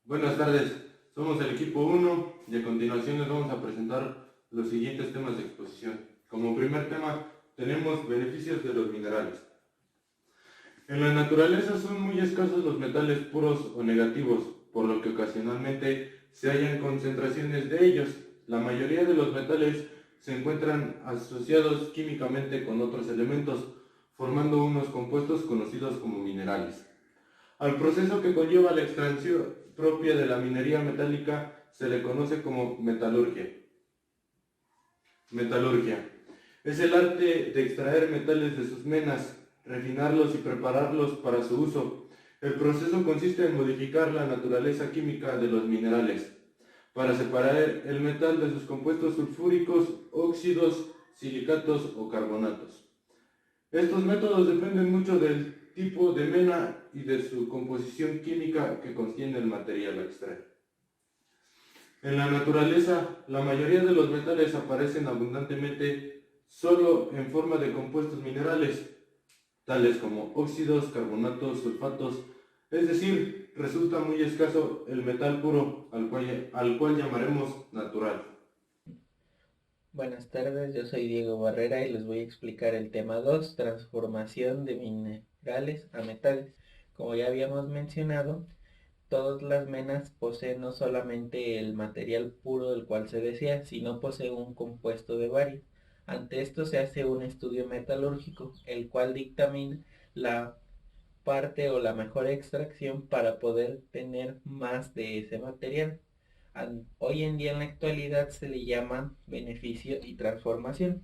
Buenas tardes, somos el equipo 1 y a continuación les vamos a presentar los siguientes temas de exposición. Como primer tema tenemos beneficios de los minerales. En la naturaleza son muy escasos los metales puros o negativos, por lo que ocasionalmente se hallan concentraciones de ellos. La mayoría de los metales se encuentran asociados químicamente con otros elementos, formando unos compuestos conocidos como minerales. Al proceso que conlleva la extracción propia de la minería metálica se le conoce como metalurgia. Metalurgia es el arte de extraer metales de sus menas, refinarlos y prepararlos para su uso. El proceso consiste en modificar la naturaleza química de los minerales para separar el metal de sus compuestos sulfúricos, óxidos, silicatos o carbonatos. Estos métodos dependen mucho del tipo de mena y de su composición química que contiene el material a extraer. En la naturaleza, la mayoría de los metales aparecen abundantemente solo en forma de compuestos minerales, tales como óxidos, carbonatos, sulfatos, es decir, resulta muy escaso el metal puro, al cual llamaremos natural. Buenas tardes, yo soy Diego Barrera y les voy a explicar el tema 2, transformación de minerales a metales. Como ya habíamos mencionado, todas las menas poseen no solamente el material puro del cual se desea, sino poseen un compuesto de varios. Ante esto se hace un estudio metalúrgico, el cual dictamina la parte o la mejor extracción para poder tener más de ese material. Hoy en día en la actualidad se le llama beneficio y transformación.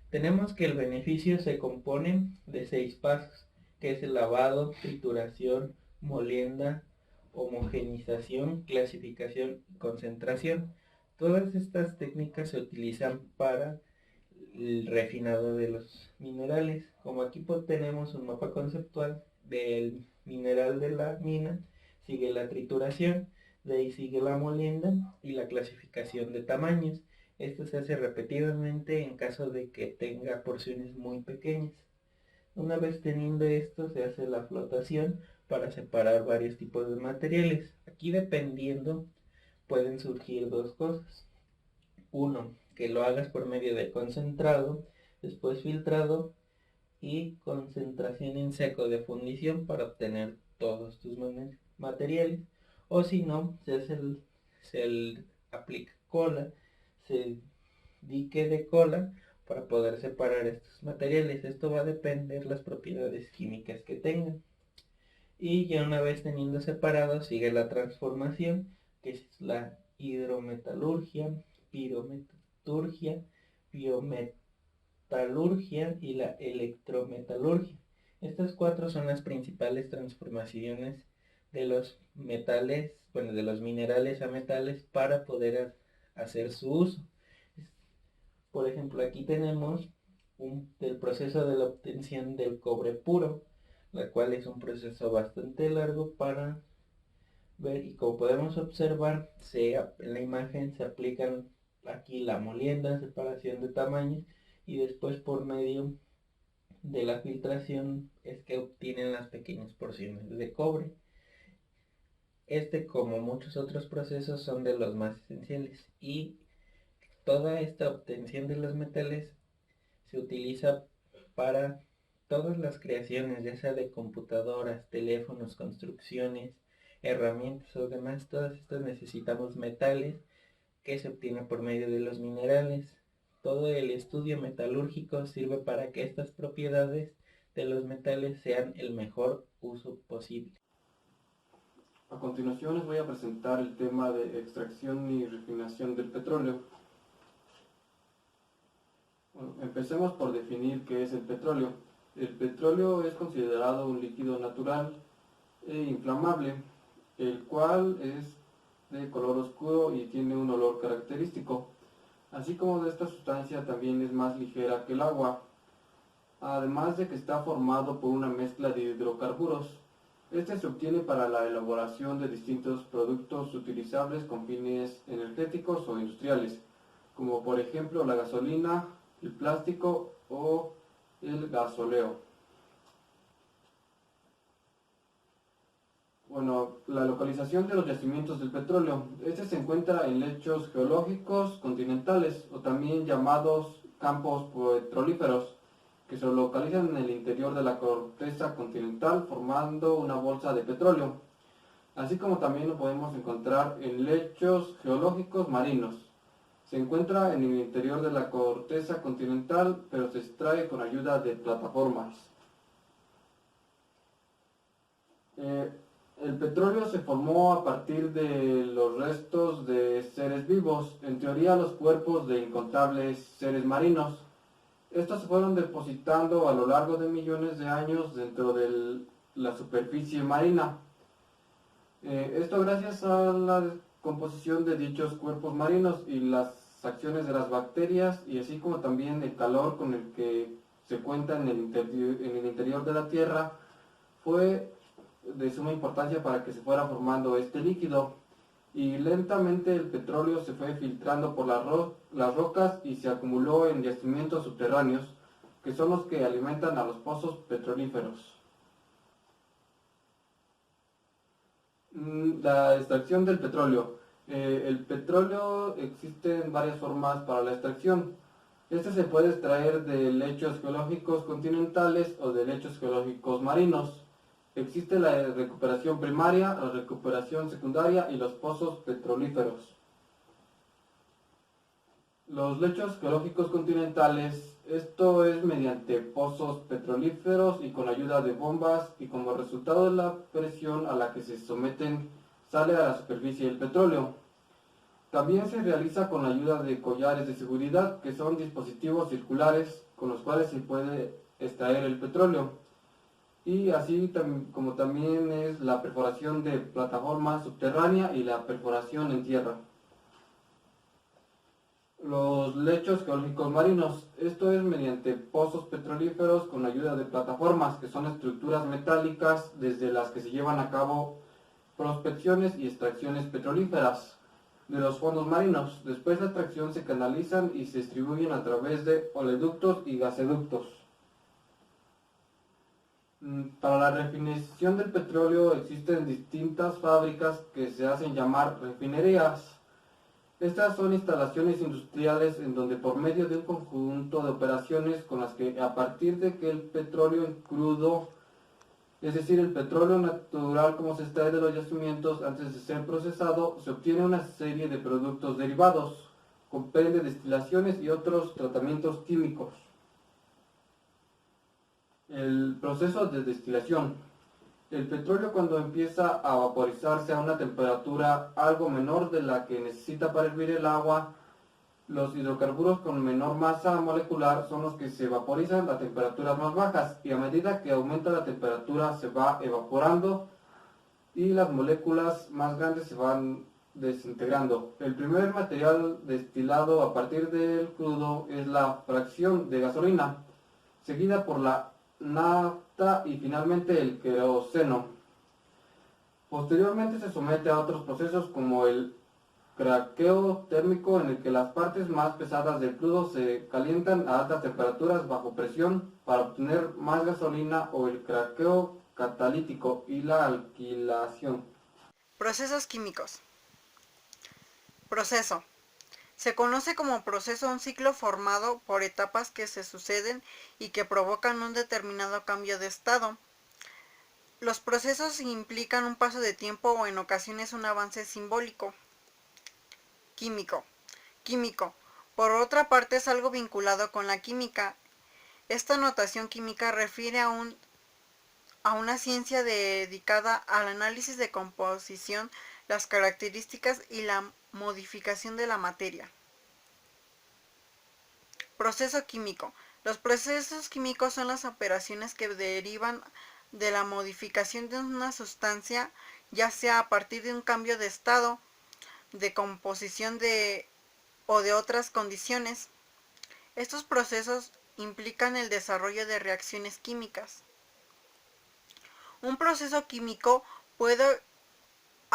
Tenemos que el beneficio se compone de 6 pasos, que es el lavado, trituración, molienda, homogenización, clasificación y concentración. Todas estas técnicas se utilizan para el refinado de los minerales. Como aquí tenemos un mapa conceptual del mineral de la mina, sigue la trituración, de ahí sigue la molienda y la clasificación de tamaños. Esto se hace repetidamente en caso de que tenga porciones muy pequeñas. Una vez teniendo esto, se hace la flotación para separar varios tipos de materiales. Aquí dependiendo pueden surgir dos cosas. Uno, que lo hagas por medio de concentrado, después filtrado y concentración en seco de fundición para obtener todos tus materiales. O si no, se aplica cola, se dique de cola para poder separar estos materiales. Esto va a depender las propiedades químicas que tengan. Y ya una vez teniendo separado, sigue la transformación, que es la hidrometalurgia, pirometalurgia, biometalurgia y la electrometalurgia. Estas cuatro son las principales transformaciones de los metales, bueno, de los minerales a metales para poder hacer su uso. Por ejemplo, aquí tenemos el proceso de la obtención del cobre puro, la cual es un proceso bastante largo para ver, y como podemos observar, en la imagen se aplican aquí la molienda, separación de tamaños, y después por medio de la filtración es que obtienen las pequeñas porciones de cobre. Este, como muchos otros procesos, son de los más esenciales, y toda esta obtención de los metales se utiliza para todas las creaciones, ya sea de computadoras, teléfonos, construcciones, herramientas o demás. Todas estas necesitamos metales que se obtienen por medio de los minerales. Todo el estudio metalúrgico sirve para que estas propiedades de los metales sean el mejor uso posible. A continuación les voy a presentar el tema de extracción y refinación del petróleo. Bueno, empecemos por definir qué es el petróleo. El petróleo es considerado un líquido natural e inflamable, el cual es de color oscuro y tiene un olor característico. Así como de esta sustancia también es más ligera que el agua, además de que está formado por una mezcla de hidrocarburos. Este se obtiene para la elaboración de distintos productos utilizables con fines energéticos o industriales, como por ejemplo la gasolina, el plástico o el gasóleo. Bueno, la localización de los yacimientos del petróleo. Este se encuentra en lechos geológicos continentales o también llamados campos petrolíferos, que se localizan en el interior de la corteza continental formando una bolsa de petróleo. Así como también lo podemos encontrar en lechos geológicos marinos. Se encuentra en el interior de la corteza continental, pero se extrae con ayuda de plataformas. El petróleo se formó a partir de los restos de seres vivos, en teoría los cuerpos de incontables seres marinos. Estos se fueron depositando a lo largo de millones de años dentro de la superficie marina. Esto gracias a la composición de dichos cuerpos marinos y las acciones de las bacterias, y así como también el calor con el que se cuenta en el interior de la Tierra, fue de suma importancia para que se fuera formando este líquido. Y lentamente el petróleo se fue filtrando por las rocas y se acumuló en yacimientos subterráneos, que son los que alimentan a los pozos petrolíferos. La extracción del petróleo. El petróleo existen varias formas para la extracción. Este se puede extraer de lechos geológicos continentales o de lechos geológicos marinos. Existe la recuperación primaria, la recuperación secundaria y los pozos petrolíferos. Los lechos geológicos continentales, esto es mediante pozos petrolíferos y con ayuda de bombas, y como resultado de la presión a la que se someten sale a la superficie el petróleo. También se realiza con la ayuda de collares de seguridad, que son dispositivos circulares con los cuales se puede extraer el petróleo. Y así como también es la perforación de plataforma subterránea y la perforación en tierra. Los lechos geológicos marinos, esto es mediante pozos petrolíferos con ayuda de plataformas, que son estructuras metálicas desde las que se llevan a cabo prospecciones y extracciones petrolíferas de los fondos marinos. Después la extracción se canalizan y se distribuyen a través de oleoductos y gasoductos. Para la refinación del petróleo existen distintas fábricas que se hacen llamar refinerías. Estas son instalaciones industriales en donde por medio de un conjunto de operaciones con las que a partir de que el petróleo en crudo, es decir, el petróleo natural como se extrae de los yacimientos antes de ser procesado, se obtiene una serie de productos derivados, comprende destilaciones y otros tratamientos químicos. El proceso de destilación. El petróleo, cuando empieza a vaporizarse a una temperatura algo menor de la que necesita para hervir el agua, los hidrocarburos con menor masa molecular son los que se vaporizan a temperaturas más bajas, y a medida que aumenta la temperatura se va evaporando y las moléculas más grandes se van desintegrando. El primer material destilado a partir del crudo es la fracción de gasolina, seguida por la nafta y finalmente el queroseno. Posteriormente se somete a otros procesos como el craqueo térmico, en el que las partes más pesadas del crudo se calientan a altas temperaturas bajo presión para obtener más gasolina, o el craqueo catalítico, y la alquilación. Procesos químicos. Proceso. Se conoce como proceso a un ciclo formado por etapas que se suceden y que provocan un determinado cambio de estado. Los procesos implican un paso de tiempo o en ocasiones un avance simbólico. Químico. Químico, por otra parte, es algo vinculado con la química. Esta notación química refiere a una ciencia dedicada al análisis de composición, las características y la modificación de la materia. Proceso químico. Los procesos químicos son las operaciones que derivan de la modificación de una sustancia, ya sea a partir de un cambio de estado, de composición o de otras condiciones. Estos procesos implican el desarrollo de reacciones químicas. Un proceso químico puede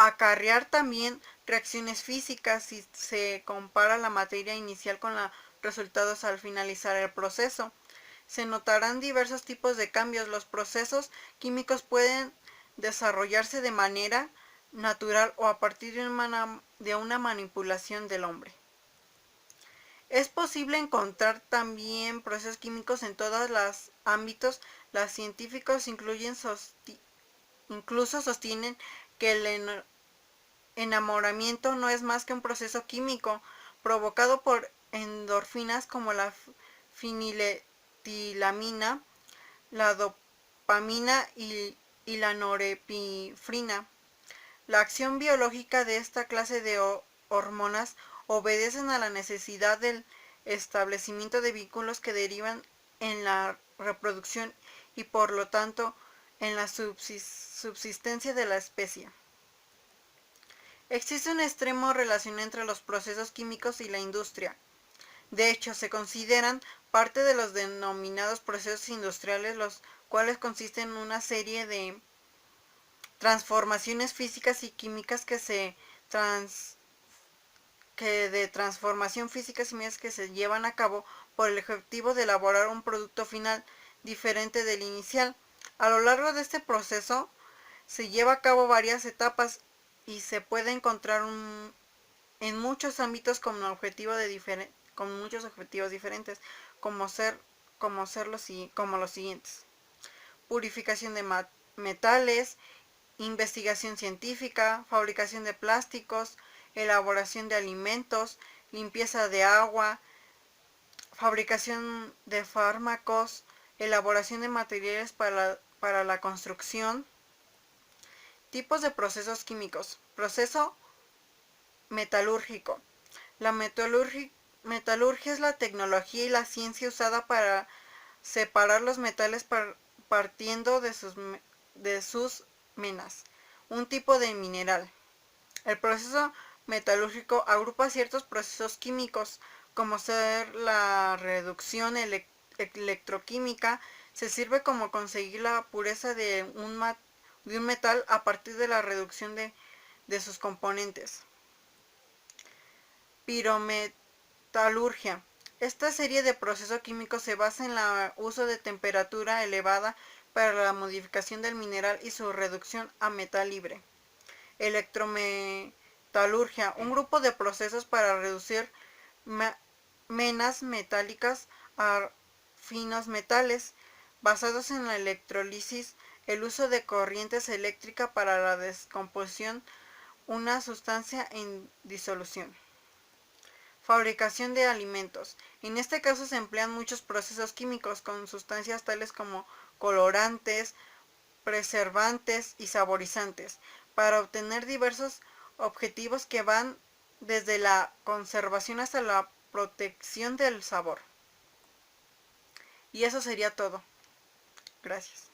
acarrear también reacciones físicas si se compara la materia inicial con los resultados al finalizar el proceso. Se notarán diversos tipos de cambios. Los procesos químicos pueden desarrollarse de manera natural o a partir de una manipulación del hombre. Es posible encontrar también procesos químicos en todos los ámbitos. Los científicos incluso sostienen que el enamoramiento no es más que un proceso químico provocado por endorfinas como la feniletilamina, la dopamina y la norepinefrina. La acción biológica de esta clase de hormonas obedecen a la necesidad del establecimiento de vínculos que derivan en la reproducción y por lo tanto en la subsistencia de la especie. Existe una extrema relación entre los procesos químicos y la industria. De hecho, se consideran parte de los denominados procesos industriales, los cuales consisten en una serie de transformaciones físicas y químicas que se llevan a cabo por el objetivo de elaborar un producto final diferente del inicial. A lo largo de este proceso se lleva a cabo varias etapas y se puede encontrar en muchos ámbitos con muchos objetivos diferentes, como los siguientes: purificación de metales, investigación científica, fabricación de plásticos, elaboración de alimentos, limpieza de agua, fabricación de fármacos, elaboración de materiales para la construcción. Tipos de procesos químicos. Proceso metalúrgico. La metalurgia es la tecnología y la ciencia usada para separar los metales partiendo de sus menas, un tipo de mineral. El proceso metalúrgico agrupa ciertos procesos químicos, como ser la reducción electroquímica. Se sirve como conseguir la pureza de un metal a partir de la reducción de sus componentes. Pirometalurgia. Esta serie de procesos químicos se basa en el uso de temperatura elevada para la modificación del mineral y su reducción a metal libre. Electrometalurgia. Un grupo de procesos para reducir menas metálicas a finos metales, basados en la electrólisis, el uso de corrientes eléctricas para la descomposición una sustancia en disolución. Fabricación de alimentos. En este caso se emplean muchos procesos químicos con sustancias tales como colorantes, preservantes y saborizantes, para obtener diversos objetivos que van desde la conservación hasta la protección del sabor. Y eso sería todo. Gracias.